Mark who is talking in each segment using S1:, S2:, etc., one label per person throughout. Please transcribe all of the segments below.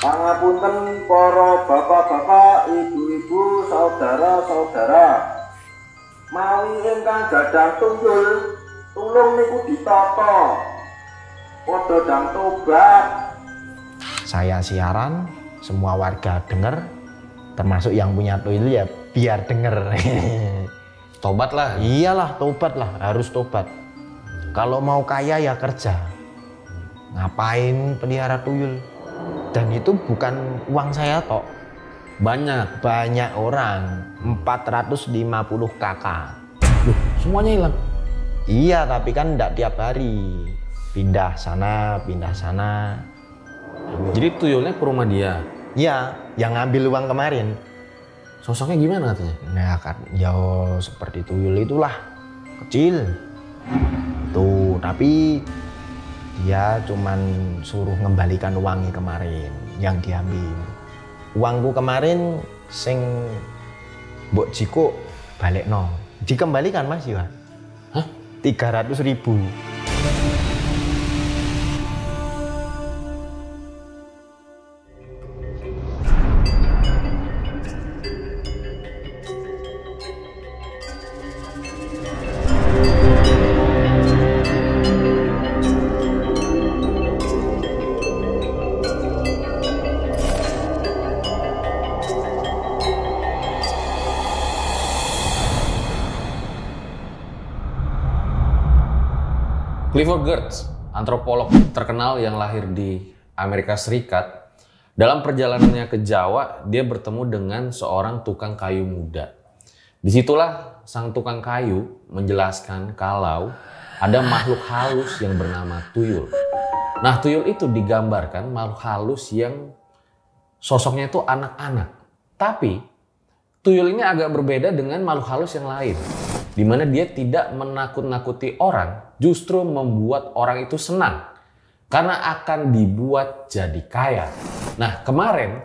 S1: Pangapunten para bapak-bapak, ibu-ibu, saudara-saudara. Mawi ingkang gadah tunggul, tulung niku ditata. Padha dang tobat.
S2: Saya siaran, semua warga dengar, termasuk yang punya tuyul ya biar denger.
S3: Tobat lah.
S2: Iyalah, tobat lah, harus tobat. Kalau mau kaya ya kerja. Ngapain pelihara tuyul? Dan itu bukan uang saya tok. Banyak orang, 450 kakak.
S3: Loh, semuanya hilang?
S2: Iya, tapi kan enggak tiap hari. Pindah sana, pindah sana.
S3: Jadi tuyulnya ke rumah dia?
S2: Iya, yang ngambil uang kemarin.
S3: Sosoknya gimana katanya?
S2: Nah kan, ya seperti tuyul itulah, kecil. Tuh, tapi dia cuman suruh ngembalikan uangnya kemarin yang diambil. Uangku kemarin sing mbok jiko balekno. Dikembalikan Mas Iwan.
S3: Hah?
S2: 300.000.
S3: Clifford Geertz, antropolog terkenal yang lahir di Amerika Serikat, dalam perjalanannya ke Jawa, dia bertemu dengan seorang tukang kayu muda. Disitulah sang tukang kayu menjelaskan kalau ada makhluk halus yang bernama tuyul. Nah, tuyul itu digambarkan makhluk halus yang sosoknya itu anak-anak. Tapi tuyul ini agak berbeda dengan makhluk halus yang lain, di mana dia tidak menakut-nakuti orang, justru membuat orang itu senang karena akan dibuat jadi kaya. Nah, kemarin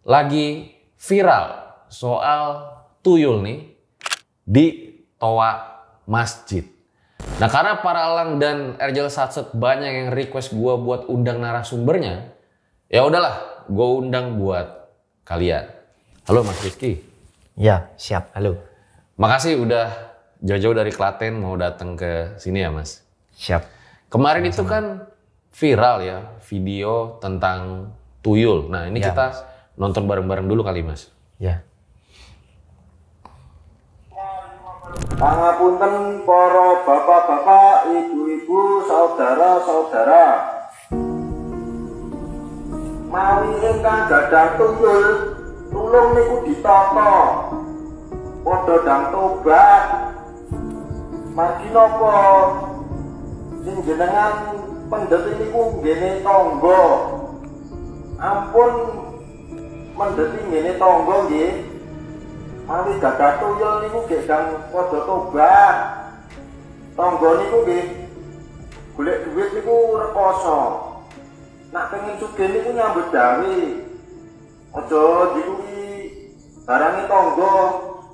S3: lagi viral soal tuyul nih di toa masjid. Nah, karena para Elang dan Erjel Satset banyak yang request gue buat undang narasumbernya, ya udahlah, gue undang buat kalian. Halo Mas Rizky.
S2: Ya, siap. Halo.
S3: Makasih udah jauh-jauh dari Klaten mau datang ke sini ya Mas.
S2: Siap.
S3: Kemarin itu kan viral ya video tentang tuyul. Nah ini
S2: Ya,
S3: kita
S2: Mas.
S3: nonton bareng-bareng dulu kali Mas.
S2: Ya.
S1: Pangapunten para bapak-bapak, ibu-ibu, saudara-saudara. Mawi ingkang gadah tunggul, tulung niku ditata. Padha dang tobat. Margi napa sing jenengan pendet niku nggene tangga. Ampun mendhet ngene tangga nggih. Mawi gadah tuyul niku nggih dang padha tobat. Tangga niku nggih golek duit niku rekoso. Nak pengen sugih niku nyambut gawe. Aja diluwi barange tangga.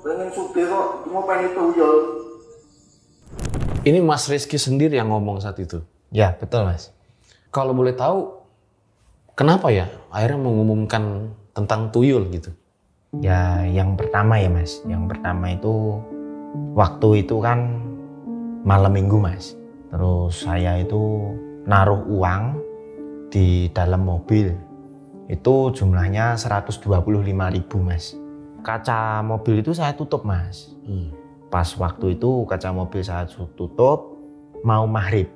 S1: Pengen sugih kok cuma pengen tuyul.
S3: Ini Mas Rizky sendiri yang ngomong saat itu.
S2: Ya, betul Mas.
S3: Kalau boleh tahu kenapa ya akhirnya mengumumkan tentang tuyul gitu?
S2: Ya, yang pertama ya Mas. Yang pertama itu waktu itu kan malam minggu Mas. Terus saya itu naruh uang di dalam mobil. Itu jumlahnya 125.000 Mas. Kaca mobil itu saya tutup Mas. Pas waktu itu kaca mobil saya tutup, mau maghrib.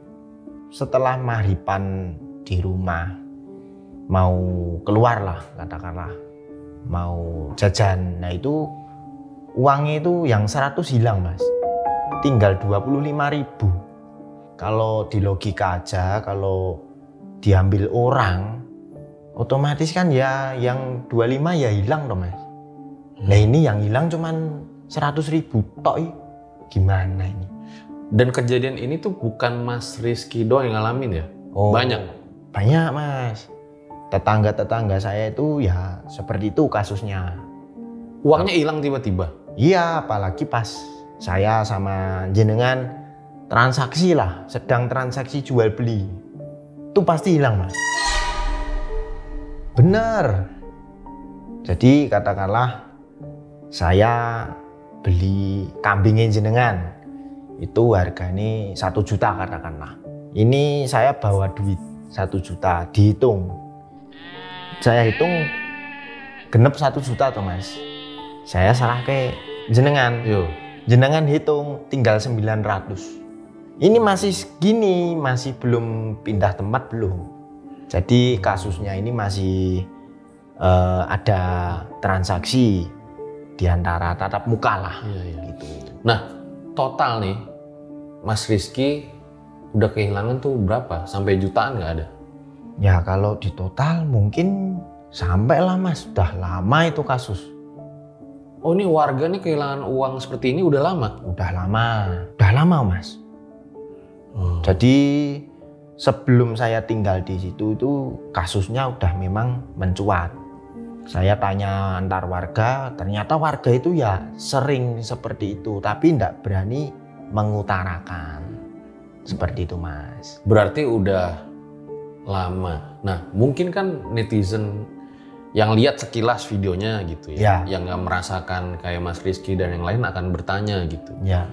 S2: Setelah maghriban di rumah, mau keluar lah katakanlah, mau jajan. Nah itu uangnya itu yang 100 hilang Mas. Tinggal 25.000. Kalau di logika aja, kalau diambil orang, otomatis kan ya yang 25 ya hilang dong Mas. Nah ini yang hilang cuman 100.000 tok. Gimana ini?
S3: Dan kejadian ini tuh bukan Mas Rizky doang yang ngalamin ya?
S2: Oh,
S3: banyak?
S2: Banyak Mas. Tetangga-tetangga saya itu ya seperti itu kasusnya.
S3: Uangnya hilang tiba-tiba?
S2: Iya, apalagi pas saya sama jenengan transaksi lah, sedang transaksi jual beli. Itu pasti hilang Mas. Bener. Jadi katakanlah saya beli kambingnya jenengan, itu harganya 1 juta katakanlah. Ini saya bawa duit 1 juta, dihitung. Saya hitung genep 1 juta tuh mas. Saya serah ke jenengan.
S3: Yo.
S2: Jenengan hitung tinggal 900. Ini masih segini, masih belum pindah tempat belum. Jadi kasusnya ini masih ada transaksi di antara tatap muka lah. Gitu.
S3: Nah, total nih Mas Rizky udah kehilangan tuh berapa? Sampai jutaan nggak ada?
S2: Ya kalau di total mungkin sampai lah mas, udah lama itu kasus.
S3: Oh, ini warga nih kehilangan uang seperti ini udah lama?
S2: Udah lama mas. Jadi sebelum saya tinggal di situ itu kasusnya udah memang mencuat. Saya tanya antar warga, ternyata warga itu ya sering seperti itu, tapi tidak berani mengutarakan. Seperti itu mas.
S3: Berarti udah lama. Nah, mungkin kan netizen yang lihat sekilas videonya gitu ya, yang nggak merasakan kayak Mas Rizky dan yang lain akan bertanya gitu.
S2: Ya.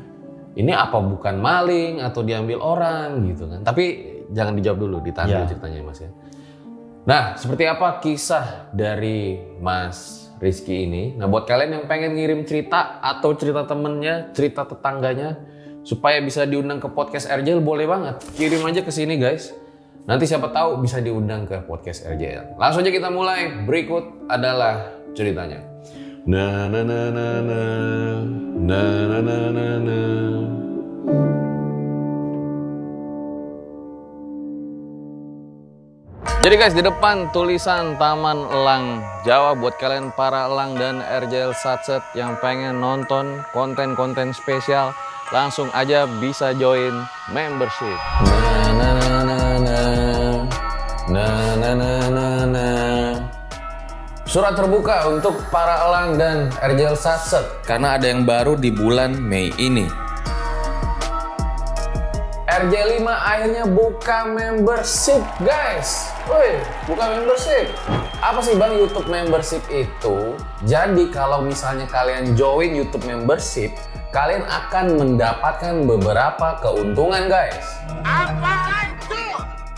S3: Ini apa bukan maling atau diambil orang gitu kan? Tapi jangan dijawab dulu, ditahan dulu ceritanya mas ya. Nah, seperti apa kisah dari Mas Rizky ini? Nah, buat kalian yang pengen ngirim cerita atau cerita temennya, cerita tetangganya, supaya bisa diundang ke podcast RJL, boleh banget. Kirim aja ke sini guys. Nanti siapa tahu bisa diundang ke podcast RJL. Langsung aja kita mulai. Berikut adalah ceritanya. Na na na na na na na na na na. Jadi guys, di depan tulisan Taman Elang Jawa buat kalian para elang dan RJL Satset yang pengen nonton konten-konten spesial, langsung aja bisa join membership. Na na na na na na na na na na. Surat terbuka untuk para elang dan RJL Satset karena ada yang baru di bulan Mei ini. RJ5 akhirnya buka membership guys. Woi, buka membership. Apa sih bang YouTube membership itu? Jadi kalau misalnya kalian join YouTube membership, kalian akan mendapatkan beberapa keuntungan guys. Apa itu?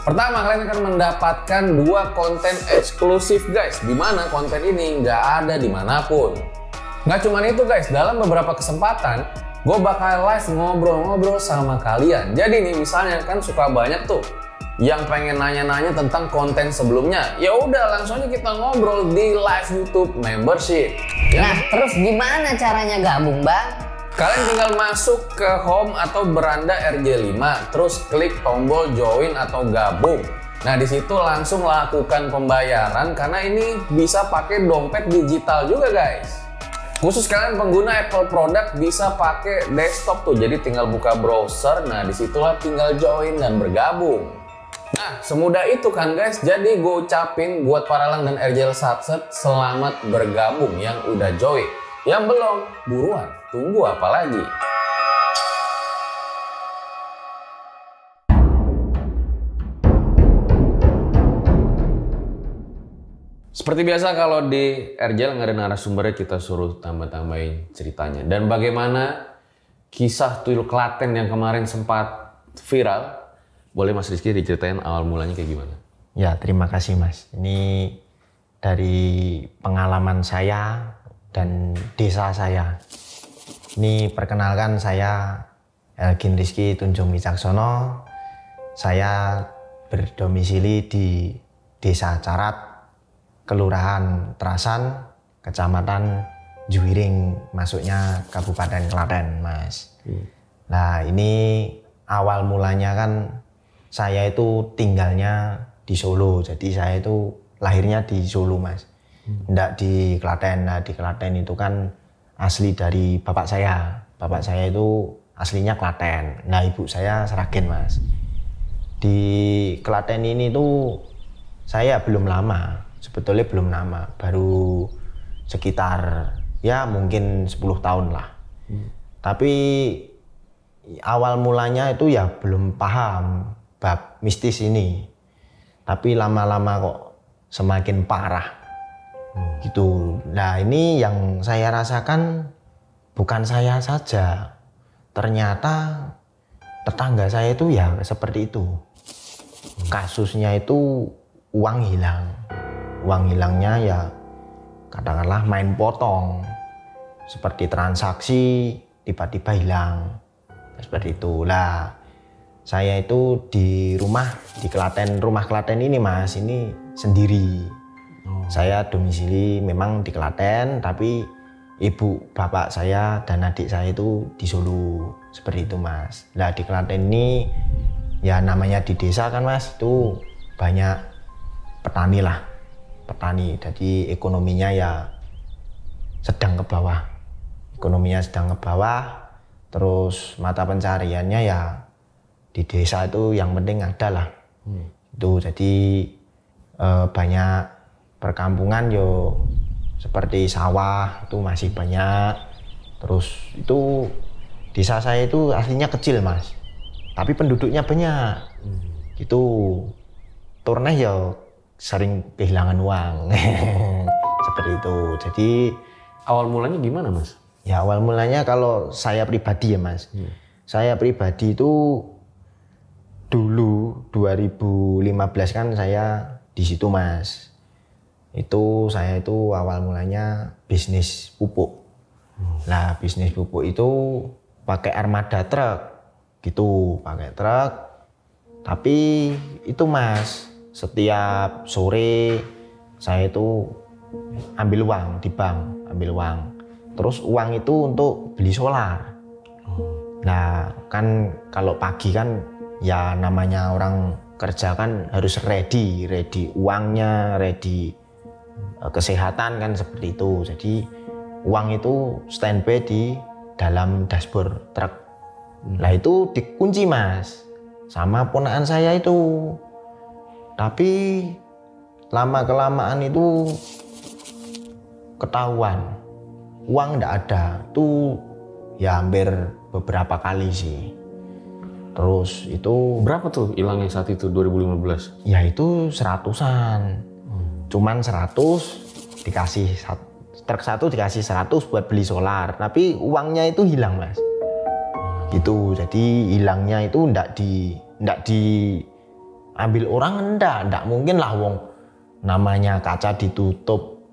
S3: Pertama, kalian akan mendapatkan 2 konten eksklusif guys, dimana konten ini nggak ada dimanapun. Nggak cuma itu guys, dalam beberapa kesempatan gue bakal live ngobrol-ngobrol sama kalian. Jadi nih misalnya kan suka banyak tuh yang pengen nanya-nanya tentang konten sebelumnya. Ya udah langsung aja kita ngobrol di live YouTube membership. Ya.
S4: Nah, terus gimana caranya gabung, Bang?
S3: Kalian tinggal masuk ke home atau beranda RJ5, terus klik tombol join atau gabung. Nah, di situ langsung lakukan pembayaran karena ini bisa pakai dompet digital juga, guys. Khusus kalian pengguna Apple produk bisa pakai desktop tuh, jadi tinggal buka browser. Nah, disitulah tinggal join dan bergabung. Nah, semudah itu kan guys. Jadi gue ucapin buat para elang dan RJL Satset selamat bergabung yang udah join. Yang belum, buruan, tunggu apa lagi? Seperti biasa kalau di RJL nggak ada narasumbernya, kita suruh tambah-tambahin ceritanya. Dan bagaimana kisah tuyul Klaten yang kemarin sempat viral, boleh Mas Rizky diceritain awal mulanya kayak gimana?
S2: Ya, terima kasih Mas. Ini dari pengalaman saya dan desa saya. Ini perkenalkan, saya Elgin Rizky Tunjung Wicaksono. Saya berdomisili di Desa Carat, Kelurahan Trasan, Kecamatan Juwiring, masuknya Kabupaten Klaten, Mas. Nah, ini awal mulanya kan saya itu tinggalnya di Solo, jadi saya itu lahirnya di Solo, Mas. Nggak di Klaten. Nah, di Klaten itu kan asli dari bapak saya. Bapak saya itu aslinya Klaten. Nah, ibu saya Sragen, Mas. Di Klaten ini tuh saya belum lama. Sebetulnya belum lama, baru sekitar ya mungkin 10 tahun lah. Tapi awal mulanya itu ya belum paham bab mistis ini. Tapi lama-lama kok semakin parah. Gitu. Nah ini yang saya rasakan bukan saya saja. Ternyata tetangga saya itu ya seperti itu. Kasusnya itu uang hilang. Uang hilangnya ya katakanlah main potong. Seperti transaksi tiba-tiba hilang. Seperti itu. Lah saya itu di rumah di Klaten, rumah Klaten ini Mas, ini sendiri. Saya domisili memang di Klaten, tapi ibu bapak saya dan adik saya itu di Solo. Seperti itu Mas. Nah di Klaten ini ya namanya di desa kan Mas, itu banyak petani lah. Petani, jadi ekonominya ya sedang ke bawah. Ekonominya sedang ke bawah, terus mata pencariannya ya di desa itu yang penting ada lah. Itu jadi banyak perkampungan yo seperti sawah itu masih banyak. Terus itu desa saya itu aslinya kecil Mas, tapi penduduknya banyak. Itu turunnya ya sering kehilangan uang. Seperti itu. Jadi
S3: Awal mulanya gimana Mas?
S2: ya awal mulanya kalau saya pribadi ya Mas, saya pribadi itu dulu 2015 kan saya di situ Mas. Itu saya itu awal mulanya bisnis pupuk. Lah bisnis pupuk itu pakai armada truk gitu, pakai truk. Tapi itu Mas, setiap sore saya itu ambil uang di bank, ambil uang. Terus uang itu untuk beli solar. Nah kan kalau pagi kan ya namanya orang kerja kan harus ready uangnya, ready kesehatan kan seperti itu. Jadi uang itu standby di dalam dashboard truk. Nah itu dikunci Mas sama ponakan saya itu. Tapi lama kelamaan itu ketahuan uang ndak ada. Itu ya hampir beberapa kali sih. Terus itu
S3: Berapa tuh hilangnya saat itu 2015?
S2: ya itu 100-an. Cuman 100 dikasih truk satu dikasih 100 buat beli solar, tapi uangnya itu hilang Mas. Gitu. Jadi hilangnya itu ndak diambil orang, ndak mungkin lah wong namanya kaca ditutup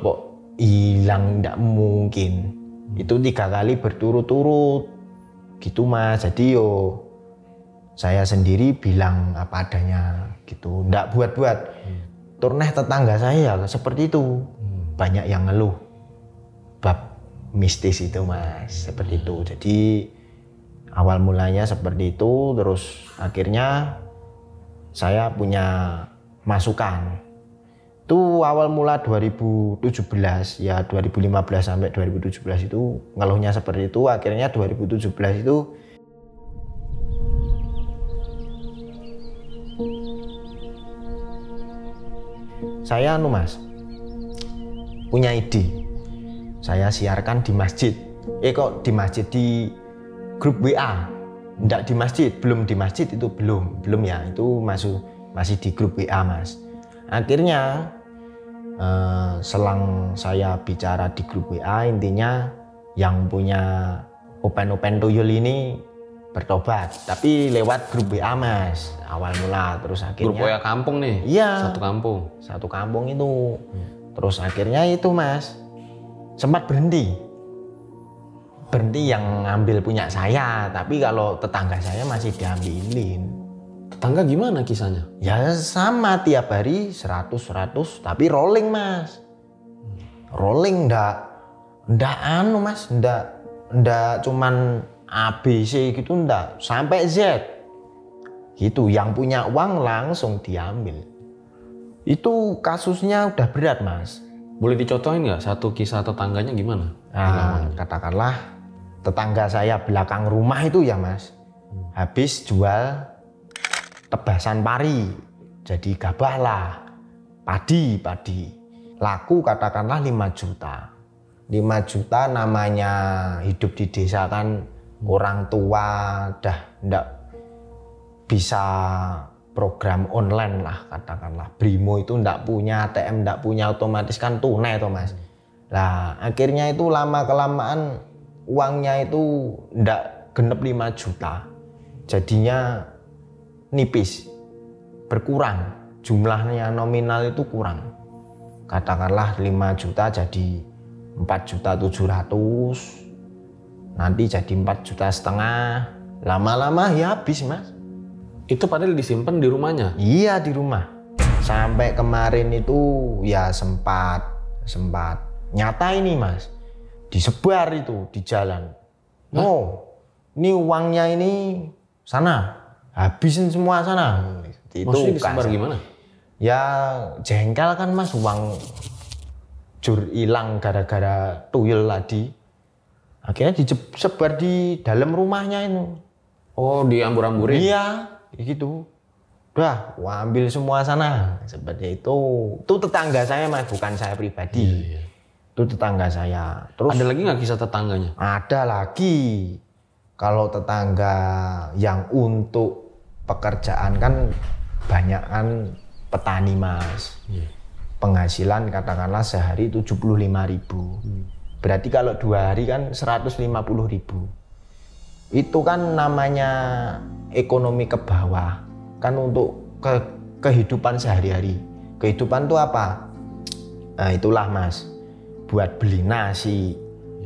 S2: kok hilang, ndak mungkin. Itu 3 kali berturut-turut gitu Mas. Jadi yo saya sendiri bilang apa adanya gitu, ndak buat-buat. Turneh tetangga saya seperti itu, banyak yang ngeluh bab mistis itu Mas, seperti itu. Jadi awal mulanya seperti itu, terus akhirnya saya punya masukan. Itu awal mula 2017 ya, 2015 sampai 2017 itu ngeluhnya seperti itu. Akhirnya 2017 itu saya Mas punya ide. Saya siarkan di masjid. Kok di masjid, di grup WA. Nggak di masjid, belum di masjid itu belum ya, itu masih di grup WA Mas. Akhirnya selang saya bicara di grup WA, intinya yang punya open tuyul ini bertobat, tapi lewat grup WA Mas awal mula. Terus akhirnya
S3: Grup WA kampung nih?
S2: Iya,
S3: Satu kampung
S2: itu. Terus akhirnya itu Mas sempat berhenti yang ngambil punya saya, tapi kalau tetangga saya masih diambilin.
S3: Tetangga gimana kisahnya?
S2: Ya sama, tiap hari 100 tapi rolling Mas. Rolling ndak anu Mas, ndak cuman A, B, C gitu, ndak, sampai Z gitu. Yang punya uang langsung diambil. Itu kasusnya udah berat Mas.
S3: Boleh dicontohin nggak satu kisah tetangganya gimana?
S2: Nah, katakanlah tetangga saya belakang rumah itu ya Mas, habis jual tebasan pari, jadi gabah lah, padi, laku katakanlah 5 juta. 5 juta namanya hidup di desa kan, orang tua dah ndak bisa program online lah katakanlah. Brimo itu ndak punya ATM, ndak punya otomatis kan tunai toh Mas. Lah akhirnya itu lama kelamaan uangnya itu ndak genep 5 juta. Jadinya nipis, berkurang. Jumlahnya nominal itu kurang. Katakanlah 5 juta jadi 4.700.000. Nanti jadi 4,5 juta. Lama-lama ya habis Mas.
S3: Itu padahal disimpan di rumahnya?
S2: Iya di rumah. Sampai kemarin itu ya sempat nyata ini Mas. Disebar itu di jalan. Oh, ini uangnya ini sana. Habisin semua sana. Itu
S3: maksudnya disebar gimana?
S2: Ya jengkel kan Mas, uang jur hilang gara-gara tuyul tadi. Akhirnya disebar di dalam rumahnya itu.
S3: Oh, diambur-amburin?
S2: Iya, gitu. Udah, ambil semua sana. Seperti itu. Itu tetangga saya Mas, bukan saya pribadi.
S3: Iya.
S2: Itu tetangga saya. Terus
S3: ada lagi nggak kisah tetangganya?
S2: ada lagi. Kalau tetangga yang untuk pekerjaan kan banyak kan petani Mas.
S3: Iya.
S2: Penghasilan katakanlah sehari 75.000. Berarti kalau 2 hari kan 150.000. Itu kan namanya ekonomi ke bawah. Kan untuk kehidupan sehari-hari. Kehidupan itu apa? Nah itulah Mas. Buat beli nasi,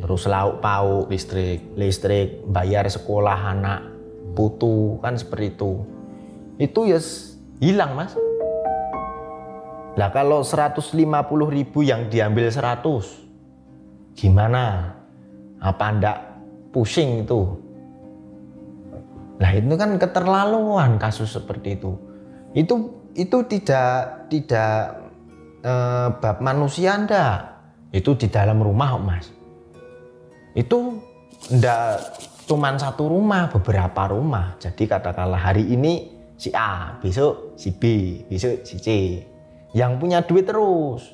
S2: terus lauk pauk, listrik, bayar sekolah anak, putu, kan seperti itu. Itu ya hilang Mas. Lah kalau 150.000 yang diambil 100, gimana? Apa ndak pusing itu? Nah itu kan keterlaluan kasus seperti itu. Itu tidak bab manusia ndak. Itu di dalam rumah Mas. Itu ndak cuman satu rumah, beberapa rumah. Jadi katakanlah hari ini si A, besok si B, besok si C. Yang punya duit terus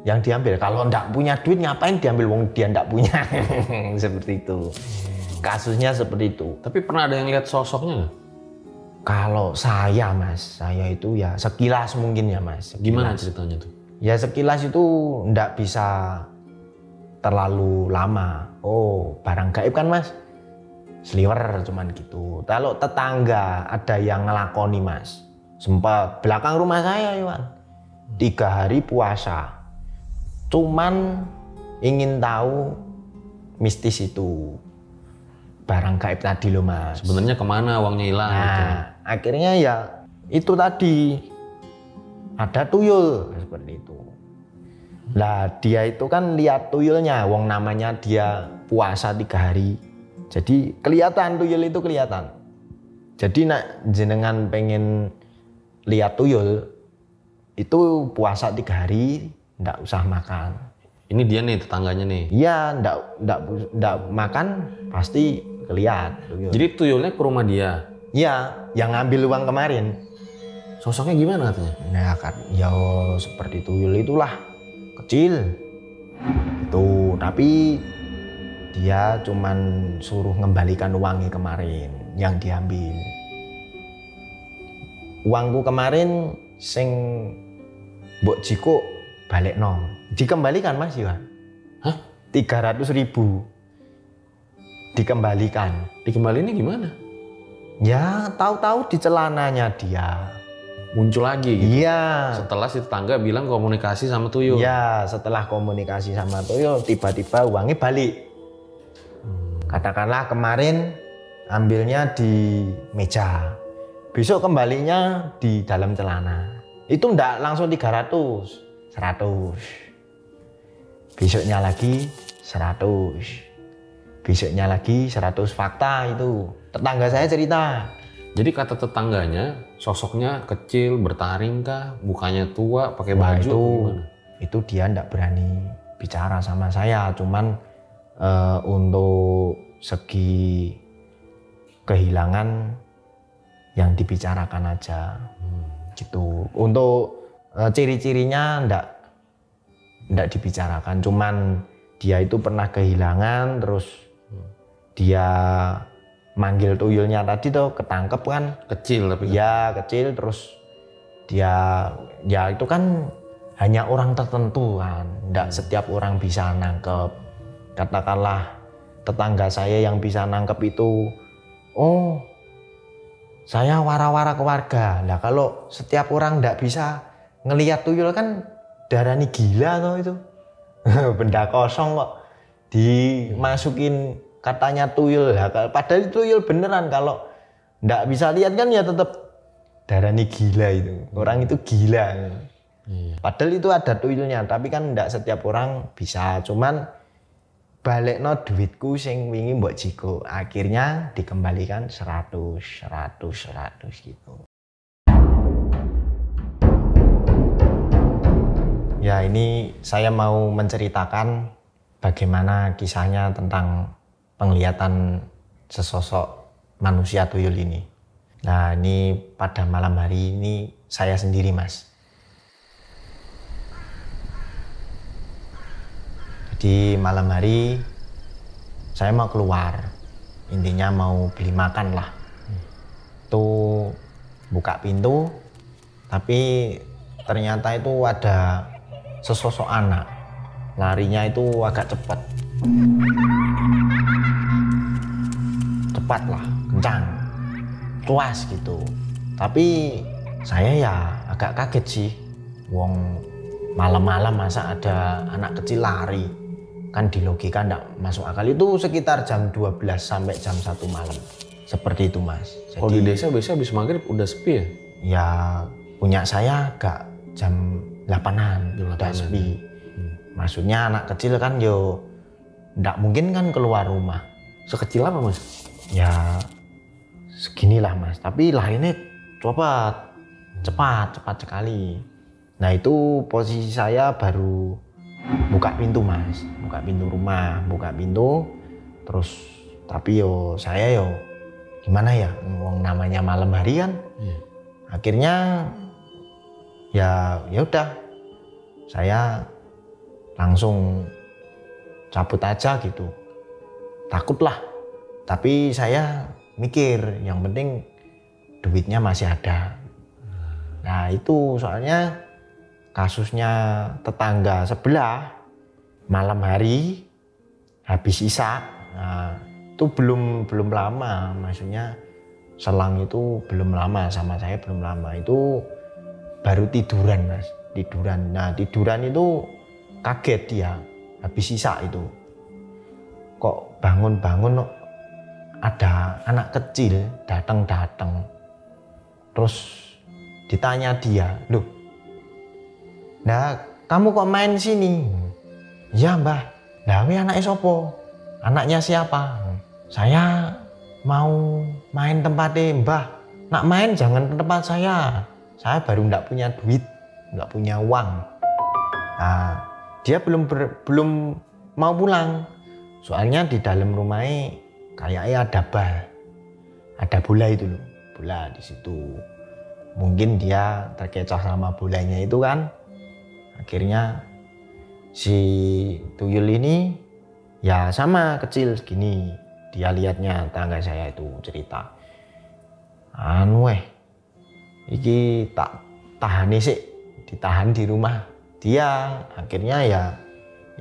S2: yang diambil. Kalau ndak punya duit ngapain diambil wong dia ndak punya. Seperti itu. Kasusnya seperti itu.
S3: Tapi pernah ada yang lihat sosoknya nggak?
S2: Kalau saya Mas, saya itu ya sekilas mungkin ya Mas. Sekilas.
S3: Gimana ceritanya tuh?
S2: Ya sekilas itu ndak bisa terlalu lama. Oh barang gaib kan Mas, sliwer cuman gitu. Kalau tetangga ada yang ngelakoni Mas, sempat belakang rumah saya Iwan 3 hari puasa, cuman ingin tahu mistis itu barang gaib tadi loh Mas.
S3: Sebenarnya kemana uangnya hilang?
S2: Nah
S3: gitu.
S2: akhirnya ya itu tadi ada tuyul seperti itu. Lah dia itu kan lihat tuyulnya, wong namanya dia puasa 3 hari. Jadi kelihatan tuyul itu kelihatan. Jadi nak jenengan pengen lihat tuyul itu puasa 3 hari ndak usah makan.
S3: Ini dia nih tetangganya nih.
S2: Iya ndak makan pasti kelihatan tuyul.
S3: Jadi tuyulnya ke rumah dia.
S2: Iya yang ngambil uang kemarin.
S3: Sosoknya gimana katanya?
S2: Nah kan ya seperti tuyul itulah, kecil itu, tapi dia cuman suruh ngembalikan uangnya kemarin yang diambil. Uangku kemarin sing mbok jiko balik no, dikembalikan Mas Iwan.
S3: Hah?
S2: 300.000 dikembalikan.
S3: Dikembaliinnya gimana?
S2: Ya tahu-tahu di celananya dia
S3: Muncul lagi gitu?
S2: Iya.
S3: Setelah si tetangga bilang komunikasi sama tuyul?
S2: Iya, setelah komunikasi sama tuyul tiba-tiba uangnya balik. Katakanlah kemarin ambilnya di meja, besok kembalinya di dalam celana. Itu ndak langsung 300, 100. Besoknya lagi 100. Besoknya lagi 100. Fakta itu. Tetangga saya cerita.
S3: Jadi kata tetangganya, sosoknya kecil, bertaring kah, mukanya tua, pakai
S2: Wah,
S3: baju, gimana?
S2: itu dia ndak berani bicara sama saya. Cuman untuk segi kehilangan yang dibicarakan aja, gitu. Untuk ciri-cirinya ndak dibicarakan. Cuman dia itu pernah kehilangan, terus dia manggil tuyulnya tadi tuh ketangkep kan,
S3: Kecil tapi
S2: ya kecil, terus Ya itu kan hanya orang tertentu kan, tidak setiap orang bisa nangkep. Katakanlah tetangga saya yang bisa nangkep itu, oh saya wara-wara keluarga. Nah kalau setiap orang tidak bisa ngelihat tuyul kan darani gila toh itu. Benda kosong kok dimasukin katanya tuyul. Nah, padahal tuyul beneran, kalau tidak bisa lihat kan ya tetap darani gila itu. Orang itu gila.
S3: Iya.
S2: Padahal itu ada tuyulnya, tapi kan tidak setiap orang bisa. Cuman balekno duitku sing wingi mbok jiko, akhirnya dikembalikan 100 gitu. Ya ini saya mau menceritakan bagaimana kisahnya tentang penglihatan sesosok manusia tuyul ini. Nah ini pada malam hari ini saya sendiri mas. Jadi malam hari saya mau keluar, intinya mau beli makan lah. Tuh buka pintu, tapi ternyata itu ada sesosok anak, larinya itu agak cepat lah, kencang, luas gitu. Tapi saya ya agak kaget sih, wong malam-malam masa ada anak kecil lari, kan di logika enggak masuk akal. Itu sekitar jam 12 sampai jam 1 malam, seperti itu mas.
S3: Kalau di desa biasanya habis maghrib udah sepi ya?
S2: Ya punya saya agak jam 8-an udah sepi. Maksudnya anak kecil kan yo ndak mungkin kan keluar rumah.
S3: Sekecil apa mas?
S2: Ya seginilah mas, tapi larinya cepat sekali. Nah itu posisi saya baru buka pintu mas, buka pintu rumah, terus tapi saya gimana ya, namanya malam hari kan. Akhirnya ya udah, saya langsung cabut aja gitu, takutlah. Tapi saya mikir yang penting duitnya masih ada. Nah itu soalnya kasusnya tetangga sebelah malam hari habis isya. Nah, itu belum lama, maksudnya selang itu belum lama, sama saya belum lama, itu baru tiduran mas, tiduran. Nah tiduran itu kaget dia habis isya itu, kok bangun ada anak kecil datang, terus ditanya dia, loh, nah kamu kok main sini? Ya mbah. Nah ini anaknya sopo? Anaknya siapa? Saya mau main tempatnya mbah. Nak main jangan ke tempat saya baru ndak punya duit, ndak punya uang. Nah dia belum mau pulang, soalnya di dalam rumahnya kayaknya ada bola itu loh, bola di situ. Mungkin dia terkecoh sama bolanya itu kan. Akhirnya si tuyul ini ya sama kecil segini, dia lihatnya, tangga saya itu cerita, iki tak tahan sih, ditahan di rumah dia. Akhirnya ya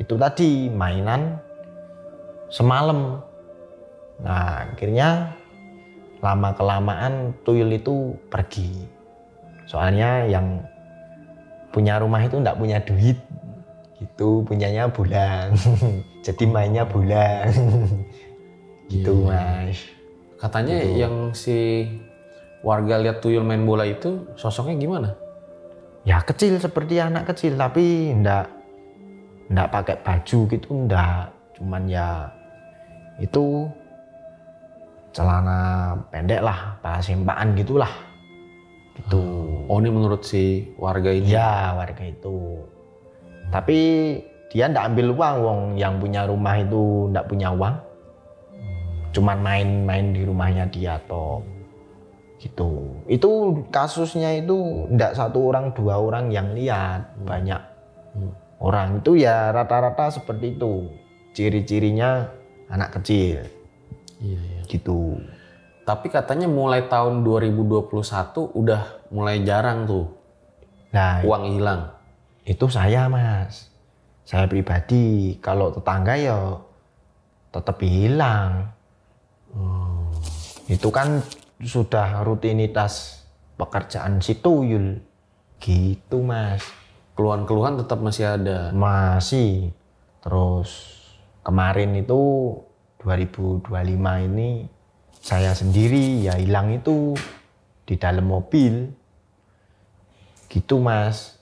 S2: itu tadi mainan semalam. Nah akhirnya lama kelamaan tuyul itu pergi, soalnya yang punya rumah itu enggak punya duit gitu, punyanya bulan. Jadi mainnya bulan. Gitu mas.
S3: Katanya gitu. Yang si warga lihat tuyul main bola itu sosoknya gimana?
S2: Ya kecil, seperti anak kecil, tapi enggak pakai baju gitu, enggak, cuman ya itu celana pendek lah, sempaan gitulah gitu.
S3: Oh ini menurut si warga ini?
S2: Ya warga itu. Tapi dia ndak ambil uang, wong yang punya rumah itu ndak punya uang. Cuman main di rumahnya dia toh. Gitu. Itu kasusnya itu ndak 1 orang 2 orang yang lihat, banyak orang. Itu ya rata-rata seperti itu. Ciri-cirinya anak kecil.
S3: Iya.
S2: Gitu.
S3: Tapi katanya mulai tahun 2021 udah mulai jarang tuh
S2: Nah,
S3: uang hilang.
S2: itu saya mas, saya pribadi. Kalau tetangga ya tetap hilang. Itu kan sudah rutinitas pekerjaan si tuyul gitu mas.
S3: Keluhan-keluhan tetap masih ada.
S2: Masih. Terus kemarin itu 2025 ini saya sendiri ya hilang itu di dalam mobil gitu mas.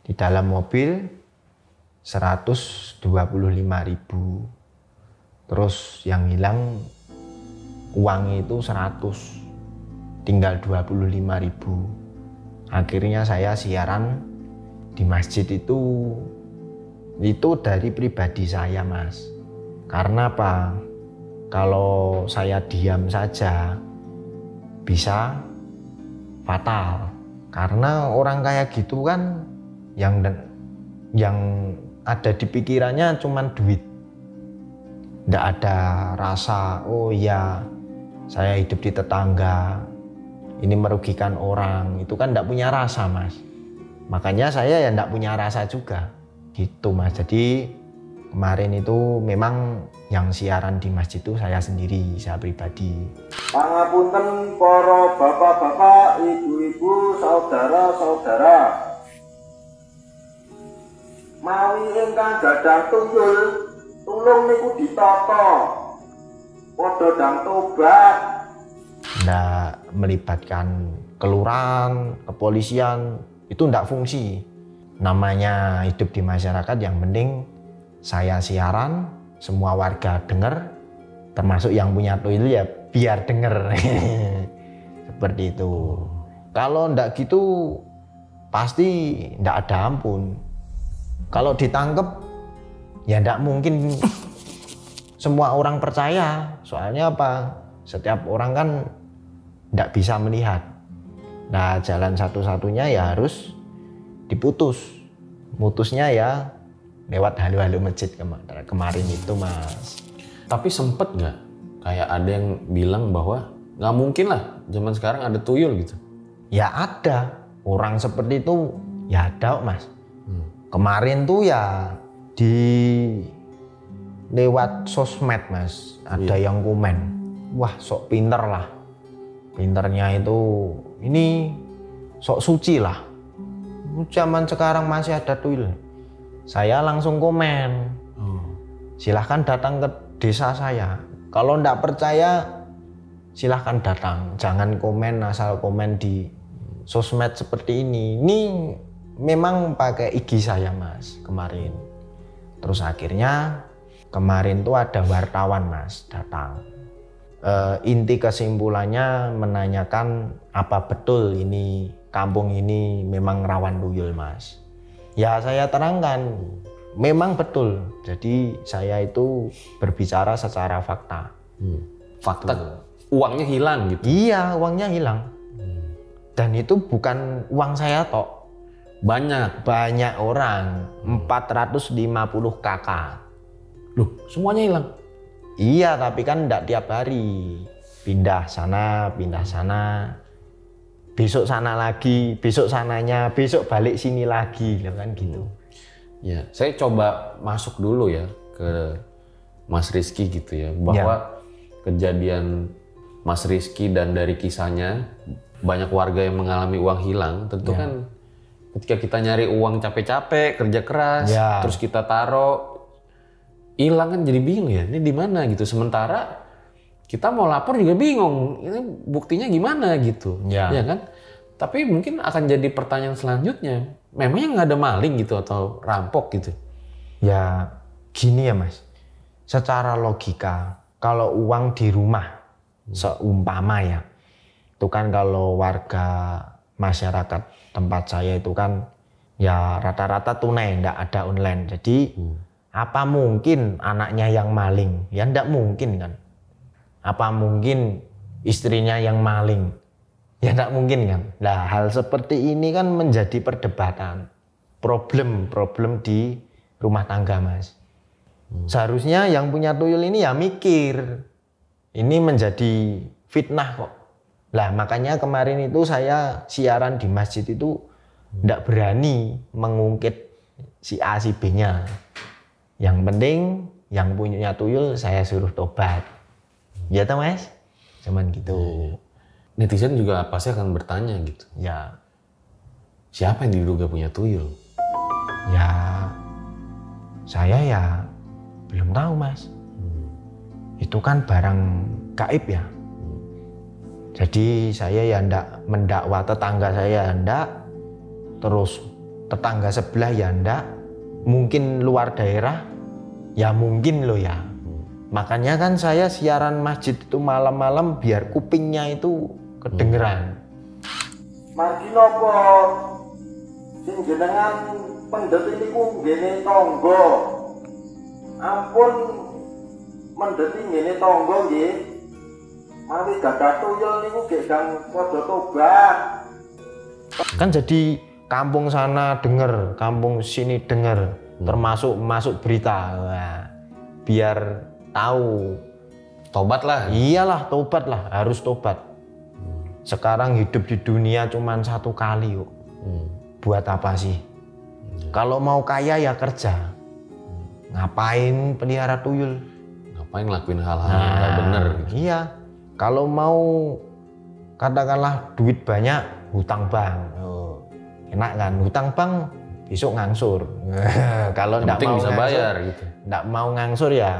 S2: Di dalam mobil 125.000. Terus yang hilang uang itu 100, tinggal 25.000. Akhirnya saya siaran di masjid itu dari pribadi saya mas. Karena apa? Kalau saya diam saja bisa fatal. Karena orang kayak gitu kan yang ada di pikirannya cuman duit. Nggak ada rasa, oh iya saya hidup di tetangga, ini merugikan orang. Itu kan nggak punya rasa mas. Makanya saya ya nggak punya rasa juga gitu mas. Jadi kemarin itu memang yang siaran di masjid itu saya sendiri, saya pribadi.
S1: Pangapunten para bapak-bapak, ibu-ibu, saudara-saudara. Mawi ingkang gadhah tuyul, tulung niku ditata. Padha dang tobat.
S2: Nggak melibatkan kelurahan, kepolisian, itu nggak fungsi. Namanya hidup di masyarakat, yang penting saya siaran, semua warga dengar, termasuk yang punya tuyul ya biar denger. Seperti itu. Kalau ndak gitu pasti ndak ada ampun. Kalau ditangkep ya ndak mungkin semua orang percaya. Soalnya apa? Setiap orang kan ndak bisa melihat. Nah, jalan satu-satunya ya harus diputus. Mutusnya ya lewat halu-halu masjid kemarin itu mas.
S3: Tapi sempet nggak kayak ada yang bilang bahwa nggak mungkin lah zaman sekarang ada tuyul gitu?
S2: Ya ada, orang seperti itu ya ada mas. Kemarin tuh ya di lewat sosmed mas, ada yang komen, wah sok pinter lah, pinternya itu ini sok suci lah. Zaman sekarang masih ada tuyul. Saya langsung komen, silahkan datang ke desa saya. Kalau ndak percaya silahkan datang, jangan komen asal komen di sosmed seperti ini. Ini memang pakai IG saya mas kemarin. Terus akhirnya kemarin tuh ada wartawan mas datang. Inti kesimpulannya menanyakan apa betul ini kampung ini memang rawan tuyul mas. Ya saya terangkan memang betul. Jadi saya itu berbicara secara fakta.
S3: Fakta uangnya hilang gitu?
S2: Iya, uangnya hilang. Dan itu bukan uang saya tok. Banyak orang, 450 kakak.
S3: Loh, semuanya hilang?
S2: Iya, tapi kan enggak tiap hari. Pindah sana, besok sana lagi, besok sananya, besok balik sini lagi, kan gitu.
S3: Ya, saya coba masuk dulu ya ke Mas Rizky gitu ya, bahwa kejadian Mas Rizky dan dari kisahnya banyak warga yang mengalami uang hilang, tentu kan ketika kita nyari uang capek-capek, kerja keras, terus kita taruh, hilang kan jadi bingung ya, ini di mana gitu. Sementara kita mau lapor juga bingung, ini buktinya gimana gitu, ya kan? Tapi mungkin akan jadi pertanyaan selanjutnya, memangnya nggak ada maling gitu atau rampok gitu?
S2: Ya gini ya mas, secara logika kalau uang di rumah seumpama ya, itu kan kalau warga masyarakat tempat saya itu kan ya rata-rata tunai, ndak ada online. Jadi apa mungkin anaknya yang maling? Ya ndak mungkin kan. Apa mungkin istrinya yang maling? Ya ndak mungkin kan. Nah hal seperti ini kan menjadi perdebatan, problem di rumah tangga mas. Seharusnya yang punya tuyul ini ya mikir, ini menjadi fitnah kok. Lah makanya kemarin itu saya siaran di masjid itu Nggak berani mengungkit si A si B-nya. Yang penting yang punya tuyul saya suruh tobat. Ya toh Mas? Cuman gitu.
S3: Netizen juga pasti akan bertanya gitu.
S2: Ya,
S3: Siapa yang diduga punya tuyul?
S2: ya saya ya belum tahu Mas. Itu kan barang gaib ya. Jadi saya ya ndak mendakwa tetangga saya ndak, terus tetangga sebelah ya ndak, mungkin luar daerah ya mungkin loh ya. Makanya kan saya siaran masjid itu malam-malam biar kupingnya itu kedengeran.
S1: Margi nopo sing jenengan pendet niku nggene tangga. Ampun mendeti ngene tangga nggih. Mawi gadah tuyul niku nggih kang padha tobat.
S2: Kan jadi kampung sana denger, kampung sini denger, termasuk masuk berita. Wah, biar tahu.
S3: Tobat lah.
S2: Iyalah tobat lah, harus tobat. Sekarang hidup di dunia cuman satu kali kok. Buat apa sih? Kalau mau kaya ya kerja. Ngapain pelihara tuyul?
S3: Ngapain ngelakuin hal-hal yang nggak bener gitu.
S2: Iya. Kalau mau katakanlah duit banyak, hutang bank. Oh, enak kan? Hutang bank besok ngangsur. Kalau
S3: Yang
S2: enggak
S3: penting
S2: mau
S3: bisa
S2: ngangsur,
S3: bayar gitu.
S2: enggak mau ngangsur ya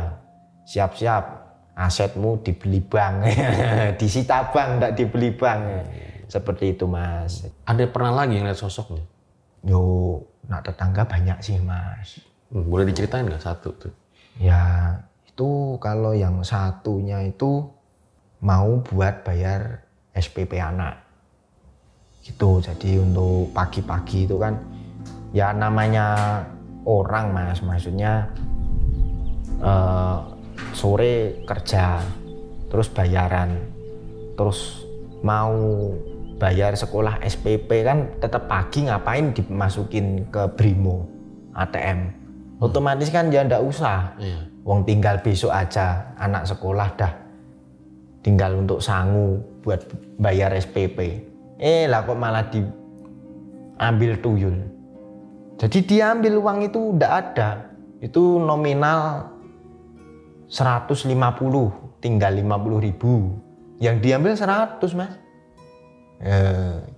S2: siap-siap asetmu dibeli bank. Disita bank, enggak dibeli bank. Seperti itu Mas.
S3: Ada pernah lagi yang lihat sosoknya?
S2: Yo, nak tetangga banyak sih Mas.
S3: Boleh diceritain nggak satu tuh?
S2: Ya itu kalau yang satunya itu mau buat bayar SPP anak gitu. Jadi untuk pagi-pagi itu kan ya namanya orang Mas, maksudnya sore kerja terus bayaran, terus mau bayar sekolah SPP kan tetap pagi, ngapain dimasukin ke Brimo ATM, otomatis kan ya ndak usah.
S3: Iya.
S2: Wong tinggal besok aja anak sekolah dah tinggal untuk sangu buat bayar SPP. Lah kok malah diambil tuyul. Jadi diambil uang itu ndak ada. Itu nominal 150, tinggal 50.000. Yang diambil 100 Mas.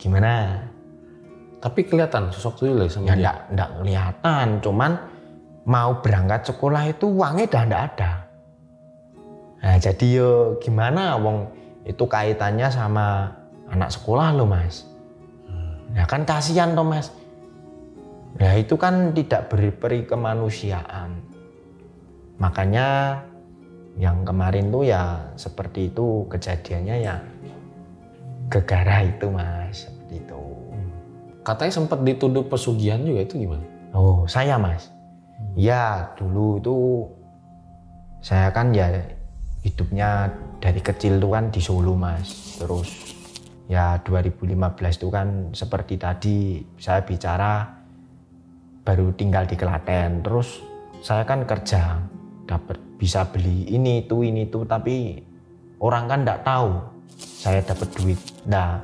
S2: Gimana?
S3: Tapi kelihatan sosok tuyul ya sama
S2: Ya
S3: dia?
S2: ndak kelihatan, cuman mau berangkat sekolah itu uangnya udah ndak ada. Nah jadi yo gimana wong itu kaitannya sama anak sekolah loh Mas. Ya kan kasihan toh Mas. Ya itu kan tidak berperi kemanusiaan. Makanya yang kemarin tuh ya seperti itu kejadiannya ya gegara itu Mas, seperti itu.
S3: Katanya sempat dituduh pesugihan juga, itu gimana?
S2: Oh saya Mas. Ya dulu itu saya kan ya hidupnya dari kecil tuh kan di Solo Mas. Terus ya 2015 itu kan seperti tadi saya bicara baru tinggal di Klaten. Terus saya kan kerja dapat bisa beli ini itu tapi orang kan enggak tahu saya dapat duit. Nah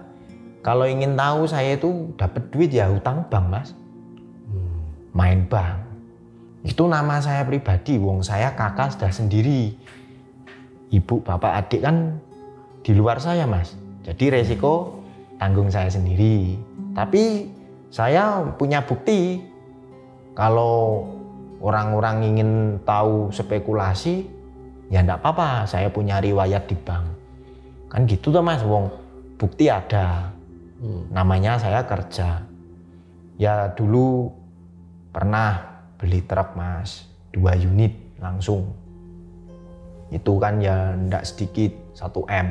S2: kalau ingin tahu saya itu dapat duit ya hutang bank Mas. Main bank. Itu nama saya pribadi, wong saya kakak sudah sendiri. Ibu, bapak, adik kan di luar saya Mas. Jadi resiko tanggung saya sendiri. Tapi saya punya bukti kalau orang-orang ingin tahu spekulasi, ya enggak apa-apa, saya punya riwayat di bank. Kan gitu tuh Mas, wong bukti ada. Namanya saya kerja. Ya dulu pernah beli truk Mas, 2 unit langsung. Itu kan ya ndak sedikit, 1 M.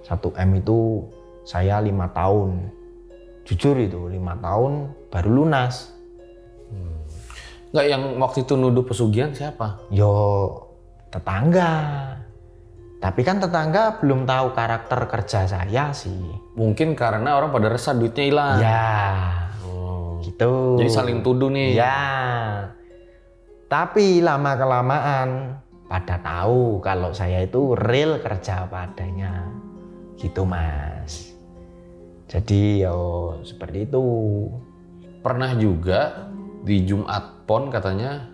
S2: 1 M itu saya 5 tahun. Jujur itu 5 tahun baru lunas.
S3: Nggak, yang waktu itu nuduh pesugihan siapa?
S2: Yo tetangga. Tapi kan tetangga belum tahu karakter kerja saya sih.
S3: Mungkin karena orang pada resah duitnya hilang.
S2: Ya. Gitu.
S3: Jadi saling tuduh nih.
S2: Ya. Tapi lama-kelamaan pada tahu kalau saya itu real kerja padanya. Gitu Mas. Jadi yo seperti itu.
S3: pernah juga di Jumat Pon katanya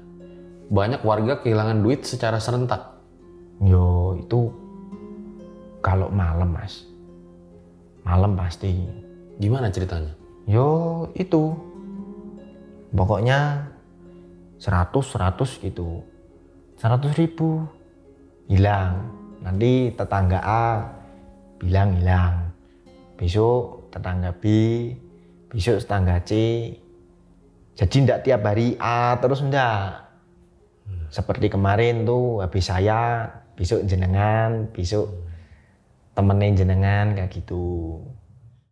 S3: banyak warga kehilangan duit secara serentak.
S2: Yo itu kalau malam Mas, malam pasti.
S3: Gimana ceritanya?
S2: Yo itu pokoknya 100 gitu, 100.000 hilang. Nanti tetangga A bilang hilang, besok tetangga B, besok tetangga C. Jadi enggak tiap hari A terus enggak. Seperti kemarin tuh habis saya, besok jenengan, besok temennya jenengan kayak gitu.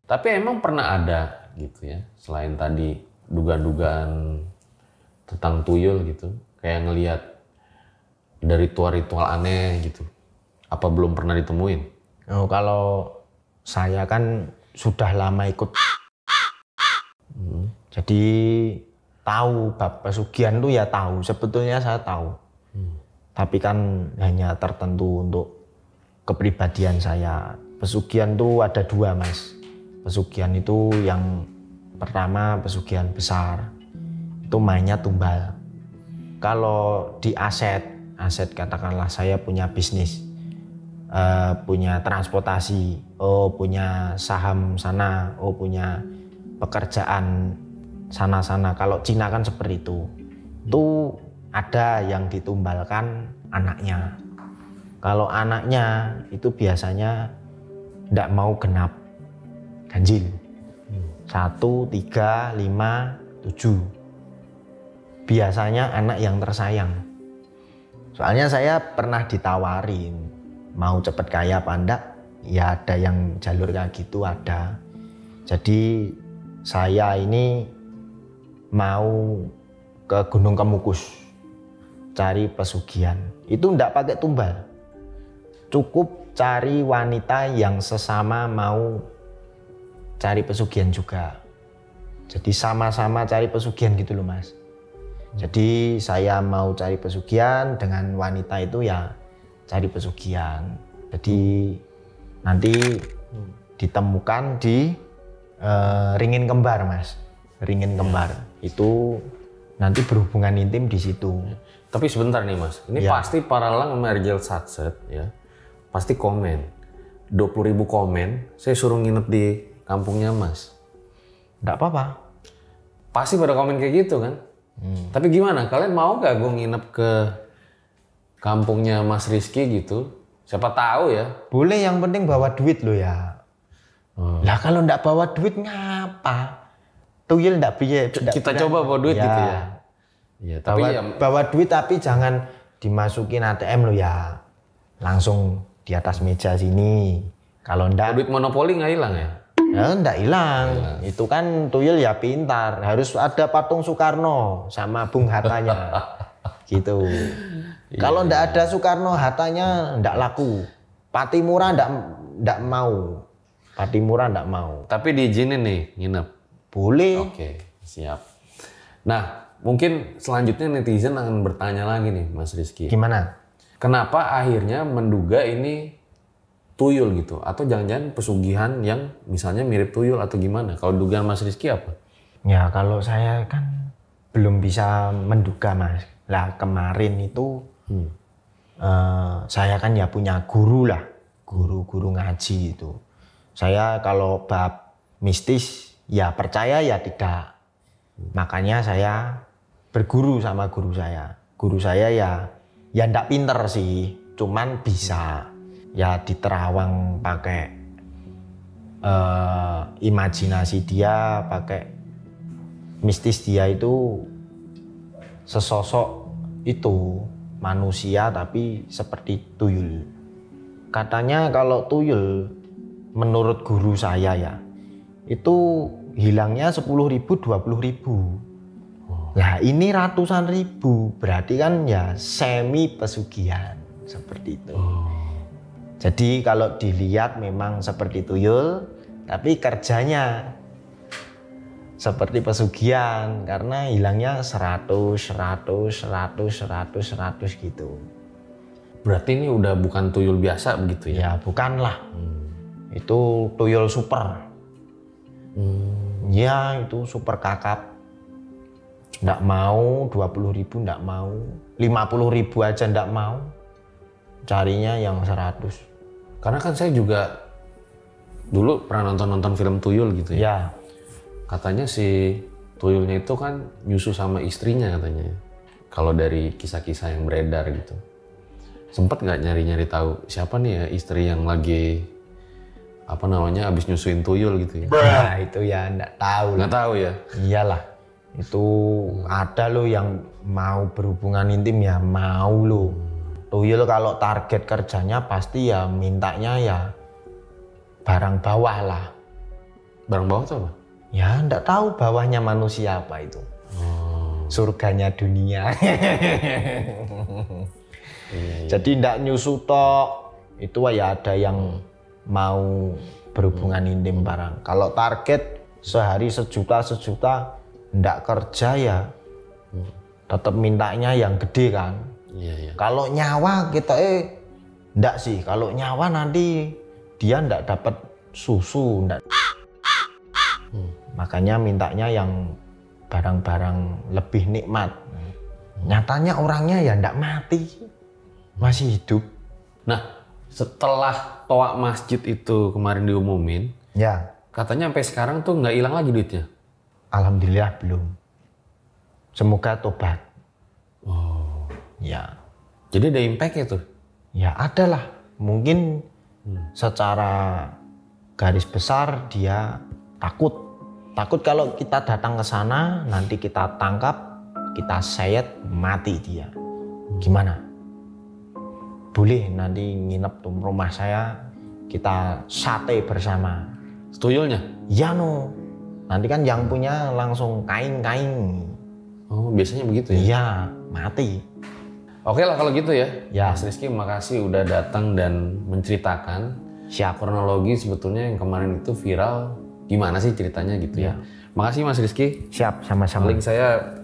S3: Tapi emang pernah ada gitu ya, selain tadi dugaan-dugaan tentang tuyul gitu, kayak ngelihat ada ritual-ritual aneh gitu. Apa belum pernah ditemuin?
S2: Oh, kalau saya kan sudah lama ikut, jadi tahu bab pesugihan tuh ya tahu. Sebetulnya saya tahu, tapi kan hanya tertentu untuk kepribadian saya. Pesugihan tuh ada dua Mas. Pesugihan itu yang pertama pesugihan besar, itu mainnya tumbal. Kalau di aset katakanlah saya punya bisnis, punya transportasi, punya saham sana, punya pekerjaan sana-sana. Kalau Cina kan seperti itu ada yang ditumbalkan anaknya. Kalau anaknya itu biasanya tidak mau genap ganjil, 1, 3, 5, 7. Biasanya anak yang tersayang. Soalnya saya pernah ditawarin mau cepet kaya apa enggak, ya ada yang jalur kayak gitu ada. Jadi saya ini mau ke Gunung Kemukus cari pesugihan. Itu enggak pakai tumbal, cukup cari wanita yang sesama mau cari pesugihan juga. Jadi sama-sama cari pesugihan gitu loh Mas. Jadi saya mau cari pesugihan dengan wanita itu ya cari pesugihan. Jadi nanti ditemukan di ringin kembar Mas. Ringin kembar itu nanti berhubungan intim di situ.
S3: Tapi sebentar nih Mas, ini
S2: Ya.
S3: pasti para lang sama Erjel Satset ya, pasti komen. 20.000 komen, saya suruh nginep di kampungnya Mas.
S2: Enggak apa-apa.
S3: Pasti pada komen kayak gitu kan? Tapi gimana, kalian mau gak gue nginep ke kampungnya Mas Rizky gitu? Siapa tahu ya.
S2: Boleh, yang penting bawa duit lo ya. Lah kalau enggak bawa duit ngapa? Tuyul enggak biaya.
S3: Kita coba bawa duit gitu ya. Iya, tapi
S2: Bawa,
S3: ya
S2: bawa duit tapi jangan dimasukin ATM lo ya. Langsung di atas meja sini. Kalau enggak,
S3: duit monopoli nggak hilang ya?
S2: ya enggak hilang. Itu kan Tuyul ya pintar. Harus ada patung Soekarno sama Bung Hattanya. Gitu. Kalau enggak ada Soekarno, Hattanya enggak laku. Patimura enggak mau. Patimura enggak mau.
S3: Tapi diizinin nih nginep.
S2: Boleh.
S3: Oke, siap. Nah, mungkin selanjutnya netizen akan bertanya lagi nih Mas Rizky.
S2: Gimana?
S3: Kenapa akhirnya menduga ini tuyul gitu? Atau jangan-jangan pesugihan yang misalnya mirip tuyul atau gimana? Kalau dugaan Mas Rizky apa?
S2: Ya kalau saya kan belum bisa menduga Mas. Lah kemarin itu saya kan ya punya guru lah. Guru ngaji itu. Saya kalau bab mistis ya percaya ya tidak. Makanya saya berguru sama guru saya. Guru saya ya ndak pinter sih, cuman bisa ya di terawang pakai imajinasi dia, pakai mistis dia itu sesosok itu manusia tapi seperti tuyul. Katanya kalau tuyul menurut guru saya ya itu hilangnya 10.000, 20.000. Lah ini ratusan ribu, berarti kan ya semi pesugihan seperti itu. Jadi kalau dilihat memang seperti tuyul, tapi kerjanya seperti pesugihan karena hilangnya 100 gitu.
S3: Berarti ini udah bukan tuyul biasa begitu ya?
S2: Ya bukanlah. Itu tuyul super. Ya itu super kakap. Nggak mau, 20.000 nggak mau, 50.000 aja nggak mau. Carinya yang 100.
S3: Karena kan saya juga dulu pernah nonton film Tuyul gitu ya.
S2: Ya,
S3: Katanya si Tuyulnya itu kan nyusu sama istrinya katanya. Kalau dari kisah-kisah yang beredar gitu. Sempet nggak nyari-nyari tahu siapa nih ya istri yang lagi abis nyusuin Tuyul gitu ya?
S2: nah itu ya nggak tahu.
S3: Nggak tahu ya?
S2: Iyalah, itu ada loh yang mau berhubungan intim ya mau loh. Tuyul kalau target kerjanya pasti ya mintanya ya barang bawah lah.
S3: Barang bawah tuh apa?
S2: Ya nggak tahu bawahnya manusia apa itu. Surganya dunia. Jadi ndak nyusu tok. Itu ya ada yang mau berhubungan intim barang. Kalau target sehari sejuta ndak kerja ya tetap mintanya yang gede kan.
S3: Iya.
S2: Kalau nyawa kita ndak sih. Kalau nyawa nanti dia ndak dapat susu ndak. Makanya mintanya yang barang-barang lebih nikmat. Nyatanya orangnya ya ndak mati, masih hidup.
S3: Nah, setelah toa masjid itu kemarin diumumin,
S2: Ya,
S3: katanya sampai sekarang tuh nggak hilang lagi duitnya.
S2: alhamdulillah belum. Semoga tobat.
S3: Oh.
S2: Ya,
S3: Jadi ada impact-nya tuh.
S2: ya ada lah. Mungkin secara garis besar dia takut kalau kita datang ke sana nanti kita tangkap, kita sayat, mati dia. Gimana? Boleh nanti nginep di rumah saya, kita sate bersama.
S3: Tuyulnya?
S2: Ya no. Nanti kan yang punya langsung kain-kain.
S3: Oh, biasanya begitu ya?
S2: Iya, mati.
S3: Oke lah kalau gitu ya.
S2: Ya.
S3: Mas Rizky, makasih udah datang dan menceritakan
S2: Siap.
S3: kronologi sebetulnya yang kemarin itu viral. Gimana sih ceritanya gitu ya. Makasih Mas Rizky.
S2: Siap, sama-sama.
S3: Paling saya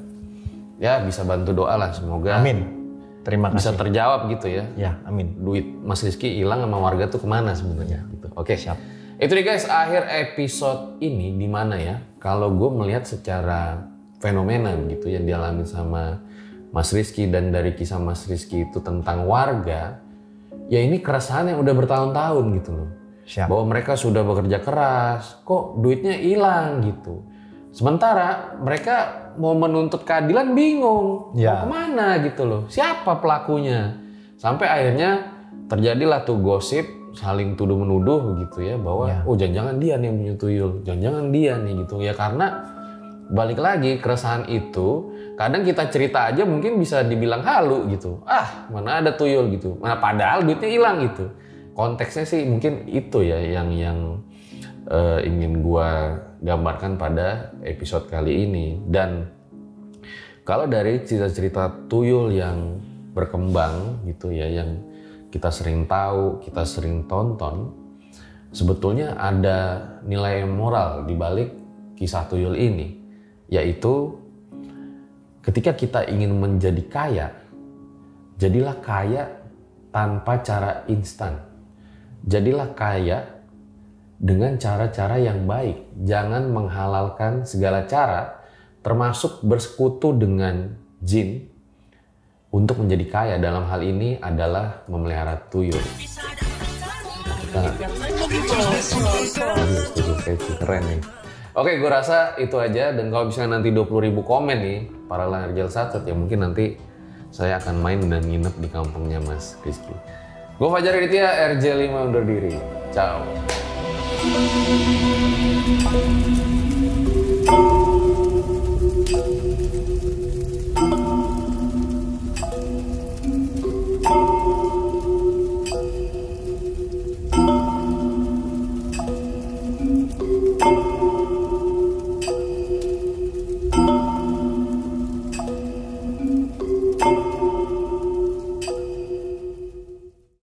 S3: ya bisa bantu doa lah, semoga
S2: Amin. Terima
S3: bisa
S2: kasih.
S3: terjawab gitu ya.
S2: Ya, amin.
S3: Duit Mas Rizky hilang sama warga tuh kemana sebenarnya gitu. Oke.
S2: Siap.
S3: Itu nih guys, akhir episode ini di mana ya, kalau gue melihat secara fenomena gitu yang dialami sama Mas Rizky dan dari kisah Mas Rizky itu tentang warga, ya ini keresahan yang udah bertahun-tahun gitu loh.
S2: Siap.
S3: Bahwa mereka sudah bekerja keras, kok duitnya hilang gitu. Sementara mereka mau menuntut keadilan bingung,
S2: Ya.
S3: mau kemana gitu loh, siapa pelakunya. Sampai akhirnya terjadilah tuh gosip, saling tuduh-menuduh gitu ya, bahwa
S2: Ya.
S3: oh jangan-jangan dia nih yang punya tuyul, jangan-jangan dia nih gitu. Ya karena balik lagi keresahan itu, kadang kita cerita aja mungkin bisa dibilang halu gitu. Ah mana ada tuyul gitu, nah padahal duitnya hilang gitu. Konteksnya sih mungkin itu ya yang ingin gua gambarkan pada episode kali ini. Dan kalau dari cerita-cerita tuyul yang berkembang gitu ya, yang kita sering tahu, kita sering tonton, sebetulnya ada nilai moral di balik kisah tuyul ini, yaitu ketika kita ingin menjadi kaya, jadilah kaya tanpa cara instan. Jadilah kaya dengan cara-cara yang baik. Jangan menghalalkan segala cara, termasuk bersekutu dengan jin untuk menjadi kaya. Dalam hal ini adalah memelihara tuyul. Keren nih. Oke, gue rasa itu aja. Dan kalau misalnya nanti 20.000 komen nih, para Rijal Satet, ya mungkin nanti saya akan main dan nginep di kampungnya Mas Rizky. Gue Fajar Aditya, RJ5 undur diri. Ciao.